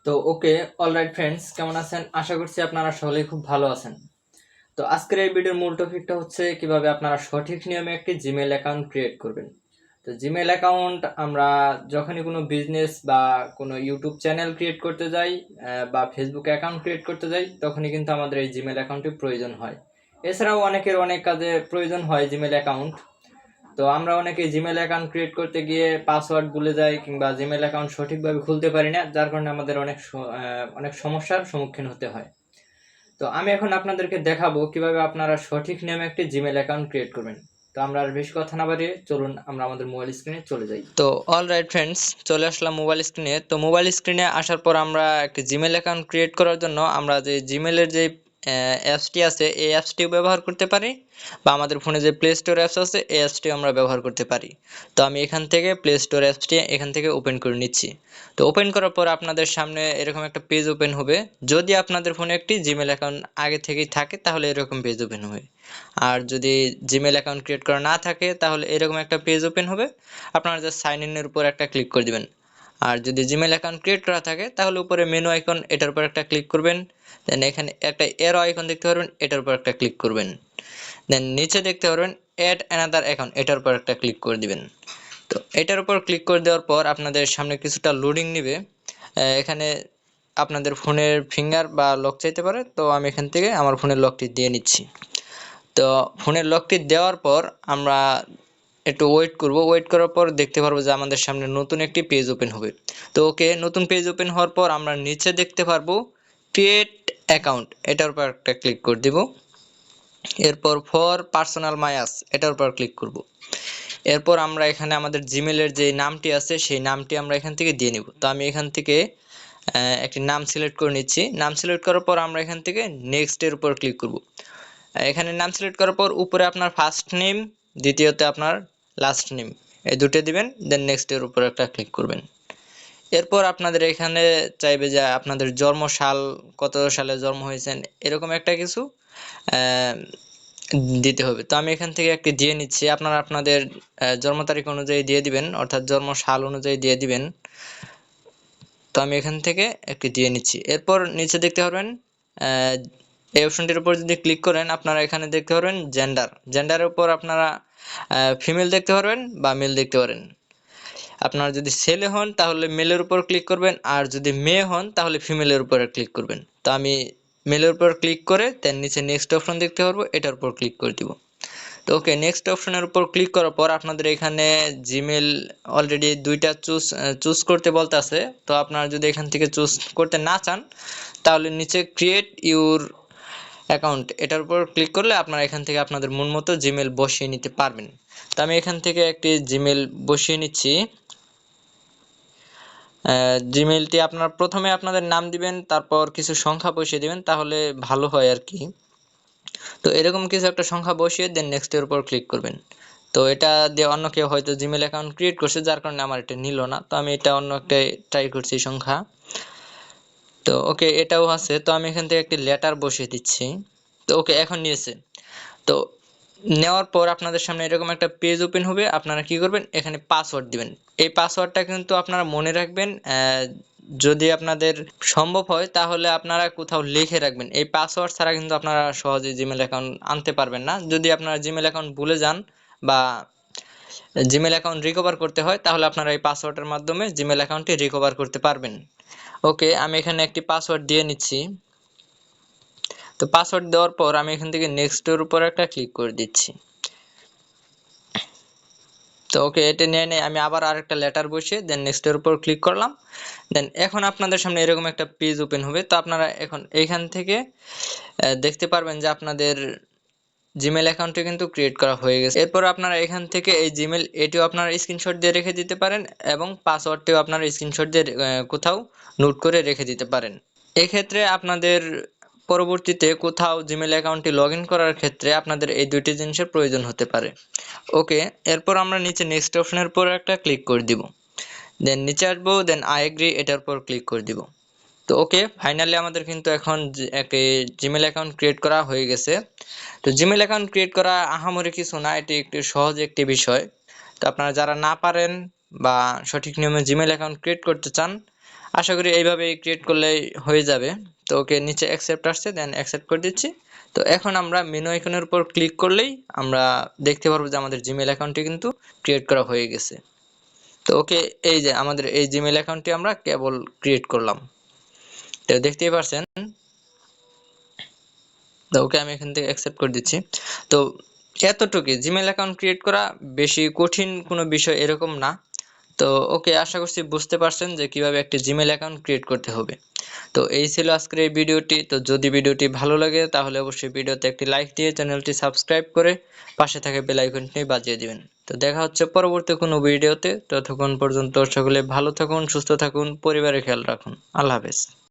তো ওকে, alright friends, কেমন আছেন? আশা করছি আপনারা সকলেই খুব ভালো আছেন। তো আজকের এই ভিডিওর মূল টপিকটা হচ্ছে কিভাবে আপনারা সঠিক নিয়মে একটি জিমেইল অ্যাকাউন্ট ক্রিয়েট করবেন। তো জিমেইল অ্যাকাউন্ট আমরা যখনই কোনো বিজনেস বা কোনো ইউটিউব চ্যানেল ক্রিয়েট করতে যাই বা ফেসবুক অ্যাকাউন্ট ক্রিয়েট করতে যাই, তখনই কিন্তু আমাদের এই জিমেইল অ্যাকাউন্টের প্রয়োজন হয়। এছাড়াও অনেকের অনেক কাজে প্রয়োজন হয় জিমেইল অ্যাকাউন্ট। তো আমরা অনেকে জিমেল অ্যাকাউন্ট ক্রিয়েট করতে গিয়ে পাসওয়ার্ড ভুলে যাই কিংবা জিমেল অ্যাকাউন্ট সঠিকভাবে খুলতে পারি না, যার কারণে আমাদের অনেক সমস্যার সম্মুখীন হতে হয়। তো আমি এখন আপনাদেরকে দেখাবো কিভাবে আপনারা সঠিক নিয়মে একটি জিমেল অ্যাকাউন্ট ক্রিয়েট করবেন। তো আমরা আর বেশি কথা না বাড়িয়ে চলুন আমরা আমাদের মোবাইল স্ক্রিনে চলে যাই। তো অলরাইট ফ্রেন্ডস, চলে আসলাম মোবাইল স্ক্রিনে। তো মোবাইল স্ক্রিনে আসার পর আমরা একটি জিমেল অ্যাকাউন্ট ক্রিয়েট করার জন্য আমরা যে জিমেলের যে অ্যাপসটি আছে এই অ্যাপসটিও ব্যবহার করতে পারি, বা আমাদের ফোনে যে প্লে স্টোর অ্যাপস আছে এই অ্যাপসটিও আমরা ব্যবহার করতে পারি। তো আমি এখান থেকে প্লে স্টোর অ্যাপসটি এখান থেকে ওপেন করে নিচ্ছি। তো ওপেন করার পর আপনাদের সামনে এরকম একটা পেজ ওপেন হবে। যদি আপনাদের ফোনে একটি জিমেল অ্যাকাউন্ট আগে থেকেই থাকে তাহলে এরকম পেজ ওপেন হবে। আর যদি জিমেল অ্যাকাউন্ট ক্রিয়েট করা না থাকে তাহলে এরকম একটা পেজ ওপেন হবে। আপনারা জাস্ট সাইন ইনের উপর একটা ক্লিক করে দিবেন। আর যদি জিমেল অ্যাকাউন্ট ক্রিয়েট করা থাকে তাহলে উপরে মেনু আইকন এটার উপর একটা ক্লিক করবেন। দেন এখানে একটা এরো আইকন দেখতে পারবেন, এটার উপর একটা ক্লিক করবেন। দেন নিচে দেখতে পারবেন অ্যাড অ্যানাদার অ্যাকাউন্ট, এটার উপর একটা ক্লিক করে দিবেন। তো এটার উপর ক্লিক করে দেওয়ার পর আপনাদের সামনে কিছুটা লোডিং নেবে। এখানে আপনাদের ফোনের ফিঙ্গার বা লক চাইতে পারে, তো আমি এখান থেকে আমার ফোনের লকটি দিয়ে নিচ্ছি। তো ফোনের লকটি দেওয়ার পর আমরা একটু ওয়েট করব। ওয়েট করার পর দেখতে পারবো যে আমাদের সামনে নতুন একটি পেজ ওপেন হবে। তো ওকে, নতুন পেজ ওপেন হওয়ার পর আমরা নিচে দেখতে পারবো ক্রিয়েট অ্যাকাউন্ট, এটার উপর একটা ক্লিক করে দিব। এরপর ফর পার্সোনাল মায়াস, এটার উপর ক্লিক করব। এরপর আমরা এখানে আমাদের জিমেলের যে নামটি আছে সেই নামটি আমরা এখান থেকে দিয়ে নিব। তো আমি এখান থেকে একটি নাম সিলেক্ট করে নিচ্ছি। নাম সিলেক্ট করার পর আমরা এখান থেকে নেক্সট এর উপর ক্লিক করব। এখানে নাম সিলেক্ট করার পর উপরে আপনার ফার্স্ট নেম, দ্বিতীয়তে আপনার লাস্ট নেম, এই দুটো দিবেন। দেন নেক্সট এর উপর একটা ক্লিক করবেন। এরপর আপনাদের এখানে চাইবে যে আপনাদের জন্ম সাল, কত সালে জন্ম হয়েছেন, এরকম একটা কিছু দিতে হবে। তো আমি এখান থেকে একটি দিয়ে নিচ্ছি। আপনারা আপনাদের জন্ম তারিখ অনুযায়ী দিয়ে দিবেন, অর্থাৎ জন্ম সাল অনুযায়ী দিয়ে দিবেন। তো আমি এখান থেকে একটি দিয়ে নিচ্ছি। এরপর নিচে দেখতে পারবেন এই অপশনটির উপর যদি ক্লিক করেন আপনারা এখানে দেখতে পারবেন জেন্ডার। জেন্ডারের উপর আপনারা ফিমেল দেখতে পারবেন বা মেল দেখতে পারেন। আপনারা যদি ছেলে হন তাহলে মেলের উপর ক্লিক করবেন, আর যদি মেয়ে হন তাহলে ফিমেলের উপরে ক্লিক করবেন। তো আমি মেলের উপর ক্লিক করে দেন নিচে নেক্সট অপশন দেখতে পারবো, এটার উপর ক্লিক করে দিব। তো ওকে, নেক্সট অপশনের উপর ক্লিক করার পর আপনাদের এখানে জিমেল অলরেডি দুইটা চুজ করতে বলতে আছে। তো আপনারা যদি এখান থেকে চুজ করতে না চান তাহলে নিচে ক্রিয়েট ইউর অ্যাকাউন্ট, এটার উপর ক্লিক করলে আপনারা এখান থেকে আপনাদের মন মতো জিমেল বসিয়ে নিতে পারবেন। তো আমি এখান থেকে একটি জিমেল বসিয়ে নিচ্ছি। জিমেলটি আপনারা প্রথমে আপনাদের নাম দিবেন, তারপর কিছু সংখ্যা বসিয়ে দিবেন, তাহলে ভালো হয় আর কি। তো এরকম কিছু একটা সংখ্যা বসিয়ে দেন নেক্সট এর উপর ক্লিক করবেন। তো এটা দিয়ে অন্য কেউ হয়তো জিমেল অ্যাকাউন্ট ক্রিয়েট করছে, যার কারণে আমার এটা নিল না। তো আমি এটা অন্য একটা ট্রাই করছি সংখ্যা। তো ওকে, এটাও আছে। তো আমি এখান থেকে একটি লেটার বসিয়ে দিচ্ছি। তো ওকে, এখন নিয়েছে। তো নেওয়ার পর আপনাদের সামনে এরকম একটা পেজ ওপেন হবে। আপনারা কি করবেন, এখানে পাসওয়ার্ড দিবেন। এই পাসওয়ার্ডটা কিন্তু আপনারা মনে রাখবেন। যদি আপনাদের সম্ভব হয় তাহলে আপনারা কোথাও লিখে রাখবেন। এই পাসওয়ার্ড ছাড়া কিন্তু আপনারা সহজে জিমেল অ্যাকাউন্ট আনতে পারবেন না। যদি আপনারা জিমেল অ্যাকাউন্ট ভুলে যান বা জিমেল অ্যাকাউন্ট রিকভার করতে হয় তাহলে আপনারা এই পাসওয়ার্ডের মাধ্যমে জিমেল অ্যাকাউন্টটি রিকভার করতে পারবেন। ওকে, আমি এখানে একটি পাসওয়ার্ড দিয়ে নিচ্ছি। তো পাসওয়ার্ড দেওয়ার পর আমি এখান থেকে নেক্সট এর উপর একটা ক্লিক করে দিচ্ছি। তো ওকে, এটা নিয়ে আমি আবার আরেকটা লেটার বসিয়ে দেন নেক্সট এর উপর ক্লিক করলাম। দেন এখন আপনাদের সামনে এরকম একটা পেজ ওপেন হবে। তো আপনারা এখন এইখান থেকে দেখতে পারবেন যে আপনাদের জিমেল অ্যাকাউন্টটি কিন্তু ক্রিয়েট করা হয়ে গেছে। এরপর আপনারা এখান থেকে এই জিমেল এটিও আপনারা স্ক্রিনশট দিয়ে রেখে দিতে পারেন, এবং পাসওয়ার্ডটিও আপনারা স্ক্রিনশট দিয়ে কোথাও নোট করে রেখে দিতে পারেন। এক্ষেত্রে আপনাদের পরবর্তীতে কোথাও জিমেল অ্যাকাউন্টটি লগ ইন করার ক্ষেত্রে আপনাদের এই দুইটি জিনিসের প্রয়োজন হতে পারে। ওকে, এরপর আমরা নিচে নেক্সট অপশনের উপর একটা ক্লিক করে দিব। দেন নিচে আসবো, দেন আই এগ্রি, এটার উপর ক্লিক করে দিব। তো ওকে, ফাইনালি আমাদের কিন্তু এখন একটি জিমেল অ্যাকাউন্ট ক্রিয়েট করা হয়ে গেছে। তো জিমেল অ্যাকাউন্ট ক্রিয়েট করা আহামরি কিছু না, এটি একটি সহজ একটি বিষয়। তো আপনারা যারা না পারেন বা সঠিক নিয়মে জিমেল অ্যাকাউন্ট ক্রিয়েট করতে চান, আশা করি এইভাবে ক্রিয়েট করলেই হয়ে যাবে। তো ওকে নিচে অ্যাকসেপ্ট আসছে, দেন অ্যাকসেপ্ট করে দিচ্ছি। তো এখন আমরা মেনু আইকনের উপর ক্লিক করলেই আমরা দেখতে পারবো যে আমাদের জিমেল অ্যাকাউন্টটি কিন্তু ক্রিয়েট করা হয়ে গেছে। তো ওকে, এই যে আমাদের এই জিমেল অ্যাকাউন্টটি আমরা কেবল ক্রিয়েট করলাম, তো দেখতেই পারছেন। তো ওকে আমি এখান থেকে অ্যাকসেপ্ট করে দিচ্ছি। তো এতটুকুই, জিমেল অ্যাকাউন্ট ক্রিয়েট করা বেশি কঠিন কোনো বিষয় এরকম না। তো ওকে, আশা করছি বুঝতে পারছেন যে কিভাবে একটা জিমেল অ্যাকাউন্ট ক্রিয়েট করতে হবে। তো এই ছিল আজকের এই ভিডিওটি। তো যদি ভিডিওটি ভালো লাগে তাহলে অবশ্যই ভিডিওতে একটি লাইক দিয়ে চ্যানেলটি সাবস্ক্রাইব করে পাশে থাকা বেল আইকনটি বাজিয়ে দিবেন। তো দেখা হচ্ছে পরবর্তী কোনো ভিডিওতে। ততক্ষণ পর্যন্ত সকলে ভালো থাকুন, সুস্থ থাকুন, পরিবারের খেয়াল রাখুন। আল্লাহ হাফেজ।